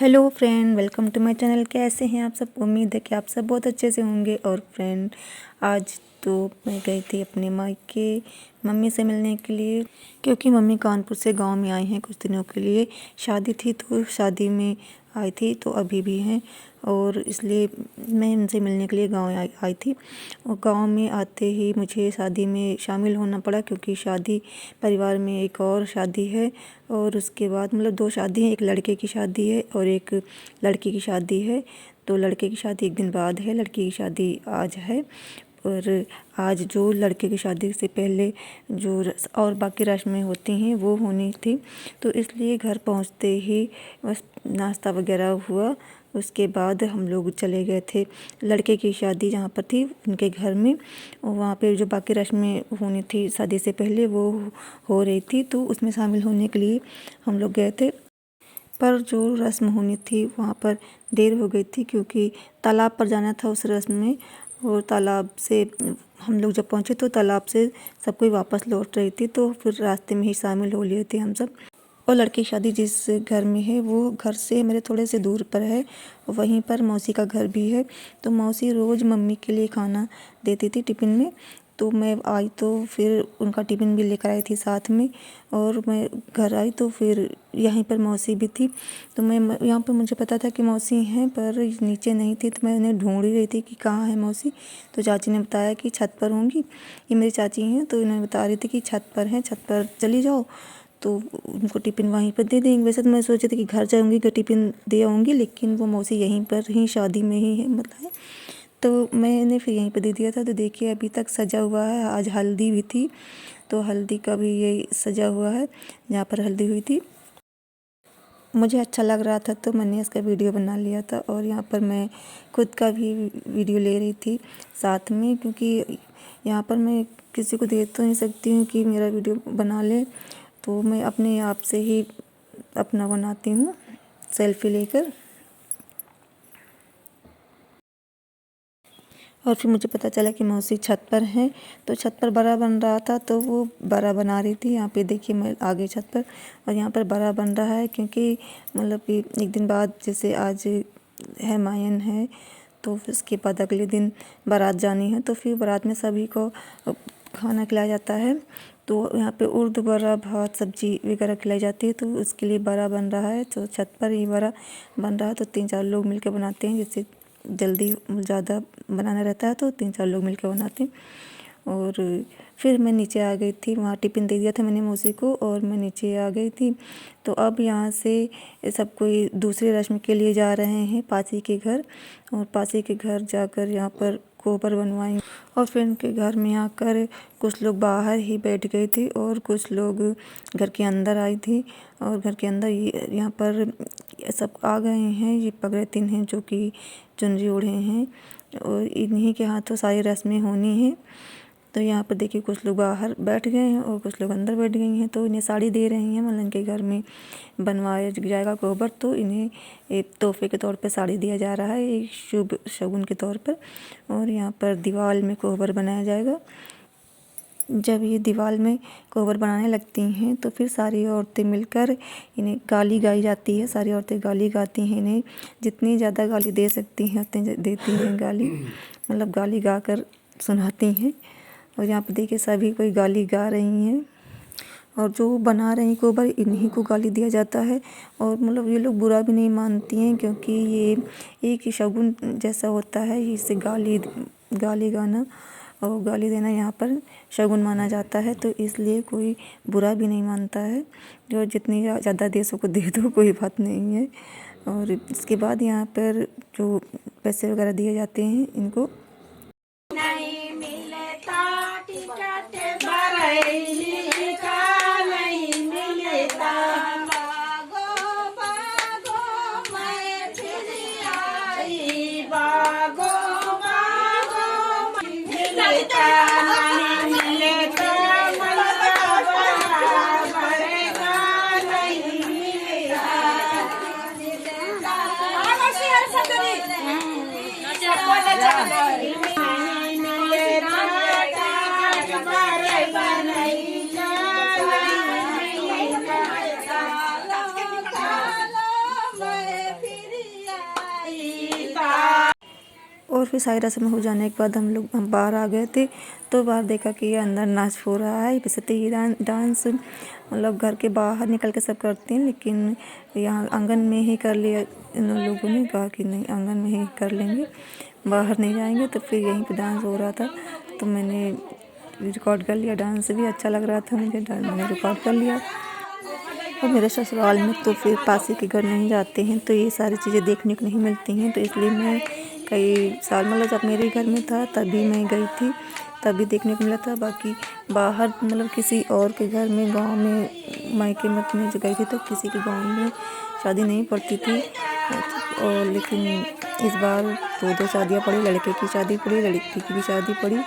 Hello friend, welcome to my channel. कैसे हैं आप सब? उम्मीद है कि आप सब बहुत अच्छे से होंगे। और फ्रेंड, आज तो मैं गई थी अपने मायके मम्मी से मिलने के लिए, क्योंकि मम्मी कानपुर से गांव में आई हैं कुछ दिनों के लिए। शादी थी तो शादी में आई थी, तो अभी भी हैं, और इसलिए मैं उनसे मिलने के लिए गांव आई थी। और गांव में आते ही मुझे शादी में शामिल होना पड़ा, क्योंकि शादी परिवार में एक और शादी है, और उसके बाद मतलब दो शादी हैं, एक लड़के की शादी है और एक लड़की की शादी है। तो लड़के की शादी एक दिन बाद है, लड़की की शादी आज है। और आज जो लड़के की शादी से पहले जो और बाकी रस्में होती हैं वो होनी थी, तो इसलिए घर पहुंचते ही बस नाश्ता वगैरह हुआ। उसके बाद हम लोग चले गए थे लड़के की शादी जहाँ पर थी उनके घर में, और वहाँ पे जो बाकी रस्में होनी थी शादी से पहले वो हो रही थी, तो उसमें शामिल होने के लिए हम लोग गए थे। पर जो रस्म होनी थी वहाँ पर देर हो गई थी, क्योंकि तालाब पर जाना था उस रस्म में। और तालाब से हम लोग जब पहुँचे तो तालाब से सब कोई वापस लौट रही थी, तो फिर रास्ते में ही शामिल हो लिए थे हम सब। और लड़की की शादी जिस घर में है वो घर से मेरे थोड़े से दूर पर है, वहीं पर मौसी का घर भी है। तो मौसी रोज़ मम्मी के लिए खाना देती थी टिफ़िन में। तो मैं आई तो फिर उनका टिफ़िन भी लेकर आई थी साथ में, और मैं घर आई तो फिर यहीं पर मौसी भी थी। तो मैं यहाँ पर मुझे पता था कि मौसी हैं, पर नीचे नहीं थी, तो मैं उन्हें ढूंढ ही रही थी कि कहाँ है मौसी। तो चाची ने बताया कि छत पर होंगी। ये मेरी चाची हैं, तो इन्हें बता रही थी कि छत पर हैं, छत पर चली जाओ तो उनको टिफ़िन वहीं पर दे देंगे। वैसे तो मैं सोची थी कि घर जाऊँगी कि टिफ़िन दे आऊँगी, लेकिन वो मौसी यहीं पर ही शादी में ही है मतलब, तो मैंने फिर यहीं पर दे दिया था। तो देखिए अभी तक सजा हुआ है, आज हल्दी भी थी, तो हल्दी का भी ये सजा हुआ है जहाँ पर हल्दी हुई थी। मुझे अच्छा लग रहा था तो मैंने इसका वीडियो बना लिया था, और यहाँ पर मैं खुद का भी वीडियो ले रही थी साथ में, क्योंकि यहाँ पर मैं किसी को दे तो नहीं सकती हूँ कि मेरा वीडियो बना ले, तो मैं अपने आप से ही अपना बनाती हूँ सेल्फी लेकर। और फिर मुझे पता चला कि मौसी छत पर हैं, तो छत पर बड़ा बन रहा था तो वो बड़ा बना रही थी। यहाँ पे देखिए मैं आ गई छत पर, और यहाँ पर बड़ा बन रहा है, क्योंकि मतलब कि एक दिन बाद जैसे आज है मायन है, तो उसके बाद अगले दिन बारात जानी है, तो फिर बारात में सभी को खाना खिलाया जाता है। तो यहाँ पे उर्द बड़ा भात सब्जी वगैरह खिलाई जाती है, तो उसके लिए बड़ा बन रहा है। तो छत पर ही बड़ा बन रहा है, तो 3-4 लोग मिलकर बनाते हैं, जैसे जल्दी ज़्यादा बनाना रहता है तो 3-4 लोग मिलकर बनाते हैं। और फिर मैं नीचे आ गई थी, वहाँ टिफ़िन दे दिया था मैंने मौसी को, और मैं नीचे आ गई थी। तो अब यहाँ से सब कोई दूसरी रस्म के लिए जा रहे हैं पासी के घर, और पासी के घर जाकर यहाँ पर कोबर बनवाएंगे। और फिर उनके घर में आकर कुछ लोग बाहर ही बैठ गए थे, और कुछ लोग घर के अंदर आई थी। और घर के अंदर यहाँ पर सब आ गए हैं, ये पगड़ितिन हैं जो कि चुनरी ओढ़े हैं, और इन्हीं के हाथों सारी रस्में होनी हैं। तो यहाँ पर देखिए कुछ लोग बाहर बैठ गए हैं और कुछ लोग अंदर बैठ गई हैं, तो इन्हें साड़ी दे रही हैं। मतलब इनके घर में बनवाया जाएगा कोहबर, तो इन्हें एक तोहफे के तौर पर साड़ी दिया जा रहा है, एक शुभ शगुन के तौर पर। और यहाँ पर दीवार में कोहबर बनाया जाएगा। जब ये दीवार में कोहबर बनाने लगती हैं तो फिर सारी औरतें मिलकर इन्हें गाली गाई जाती है। सारी औरतें गाली गाती हैं इन्हें, जितनी ज़्यादा गाली दे सकती हैं उतनी देती हैं गाली, मतलब गाली गा कर सुनाती हैं। और यहाँ पे देखिए सभी कोई गाली गा रही हैं, और जो बना रही कोहबर इन्हीं को गाली दिया जाता है। और मतलब ये लोग बुरा भी नहीं मानती हैं, क्योंकि ये एक ही शगुन जैसा होता है, इससे गाली गाना और गाली देना यहाँ पर शगुन माना जाता है, तो इसलिए कोई बुरा भी नहीं मानता है। जो जितनी ज़्यादा देशों को दे दो कोई बात नहीं है। और इसके बाद यहाँ पर जो पैसे वगैरह दिए जाते हैं इनको, नहीं मिलता टिकट बरैली का नहीं मिलता। बागो बागो मैं फिर आई, बागो बागो मिलता नहीं मिलता, बरेगा नहीं मिलता। और फिर सारी रस्म हो जाने के बाद हम बाहर आ गए थे। तो बाहर देखा कि ये अंदर नाच हो रहा है, सती डांस मतलब घर के बाहर निकल के सब करते हैं, लेकिन यहाँ आंगन में ही कर लिया। इन लोगों ने कहा कि नहीं, आंगन में ही कर लेंगे, बाहर नहीं जाएंगे। तो फिर यहीं पे डांस हो रहा था, तो मैंने रिकॉर्ड कर लिया। डांस भी अच्छा लग रहा था मुझे, मैंने रिकॉर्ड कर लिया। और मेरे ससुराल में तो फिर पासी के घर नहीं जाते हैं, तो ये सारी चीज़ें देखने को नहीं मिलती हैं। तो इसलिए मैं कई साल, मतलब जब मेरे घर में था तभी मैं गई थी, तभी देखने को मिला था। बाकी बाहर मतलब किसी और के घर में, गांव में, मायके में अपने जो गई थी, तो किसी के गांव में शादी नहीं पड़ती थी। और लेकिन इस बार दो शादियाँ पड़ी, लड़के की शादी पड़ी, लड़की की भी शादी पड़ी।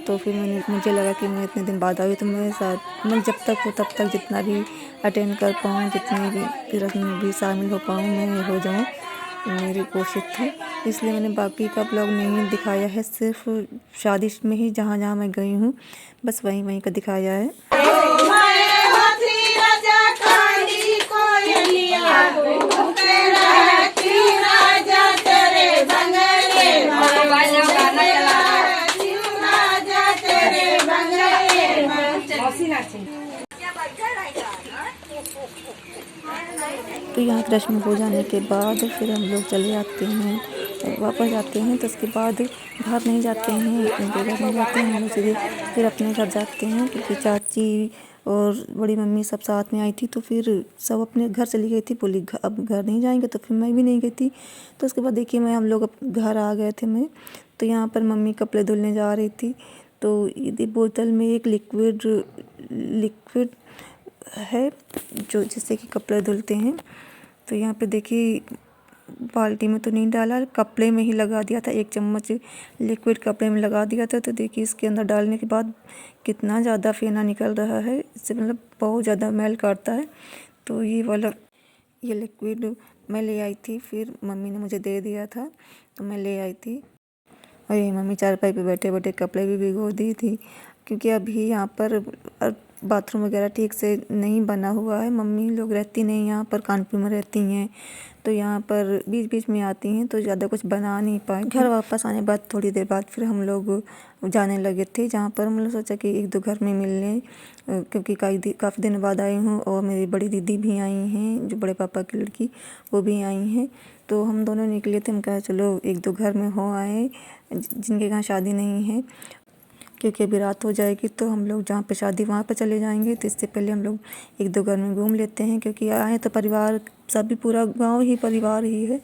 तो फिर मुझे लगा कि मैं इतने दिन बाद आई, तो मैं जब तक हो तब तक जितना भी अटेंड कर पाऊँ, जितनी भी रस्म में भी शामिल हो पाऊँ, मैं हो जाऊँ, मेरी कोशिश थी। इसलिए मैंने बाकी का ब्लॉग नहीं दिखाया है, सिर्फ शादी में ही जहाँ जहाँ मैं गई हूँ बस वहीं का दिखाया है। तो यहाँ रस्म हो जाने के बाद फिर हम लोग चले आते हैं, वापस आते हैं। तो उसके बाद घर नहीं जाते हैं, उनके घर नहीं जाते हैं, हम लोग सीधे फिर अपने घर जाते हैं, क्योंकि चाची और बड़ी मम्मी सब साथ में आई थी। तो फिर सब अपने घर चली गई थी, बोली अब घर नहीं जाएंगे, तो फिर मैं भी नहीं गई थी। तो उसके बाद देखिए हम लोग घर आ गए थे। मैं तो यहाँ पर मम्मी कपड़े धुलने जा रही थी, तो ये बोतल में एक लिक्विड है जो जिससे कि कपड़े धुलते हैं। तो यहाँ पे देखिए बाल्टी में तो नहीं डाला, कपड़े में ही लगा दिया था, 1 चम्मच लिक्विड कपड़े में लगा दिया था। तो देखिए इसके अंदर डालने के बाद कितना ज़्यादा फेना निकल रहा है, इससे मतलब बहुत ज़्यादा मैल काटता है। तो ये लिक्विड मैं ले आई थी, फिर मम्मी ने मुझे दे दिया था, तो मैं ले आई थी। और ये मम्मी चारपाई पे बैठे बैठे कपड़े भी भिगो दी थी, क्योंकि अभी यहाँ पर बाथरूम वगैरह ठीक से नहीं बना हुआ है। मम्मी लोग रहती नहीं यहाँ पर, कानपुर में रहती हैं, तो यहाँ पर बीच बीच में आती हैं, तो ज़्यादा कुछ बना नहीं पाए। घर वापस आने बाद थोड़ी देर बाद फिर हम लोग जाने लगे थे, जहाँ पर हम लोग सोचा कि 1-2 घर में मिल लें, क्योंकि काफ़ी दिन बाद आई हूँ। और मेरी बड़ी दीदी भी आई हैं, जो बड़े पापा की लड़की, वो भी आई हैं। तो हम दोनों निकले थे, हम कहा चलो 1-2 घर में हो आए जिनके यहाँ शादी नहीं है, क्योंकि अभी रात हो जाएगी तो हम लोग जहाँ पे शादी वहाँ पे चले जाएंगे। तो इससे पहले हम लोग 1-2 घर में घूम लेते हैं, क्योंकि आए तो परिवार सभी, पूरा गांव ही परिवार ही है।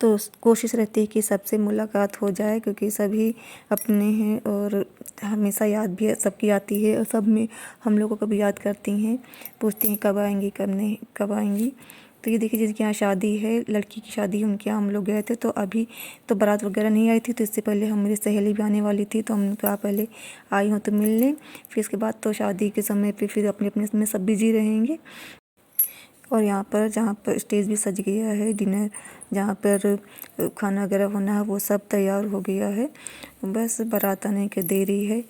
तो कोशिश रहती है कि सबसे मुलाकात हो जाए, क्योंकि सभी अपने हैं और हमेशा याद भी सबकी आती है, और सब में हम लोगों को भी याद करती हैं, पूछती हैं कब आएंगी, कब आएंगी। तो ये देखिए जिसके यहाँ शादी है, लड़की की शादी है, उनके यहाँ हम लोग गए थे। तो अभी तो बारात वगैरह नहीं आई थी, तो इससे पहले मेरी सहेली भी आने वाली थी, तो हमने कहा पहले आई हूँ तो मिल लें, फिर इसके बाद तो शादी के समय पे फिर अपने अपने में सब बिजी रहेंगे। और यहाँ पर जहाँ पर स्टेज भी सज गया है, डिनर जहाँ पर खाना वगैरह होना है वो सब तैयार हो गया है, बस बारात आने की देरी है।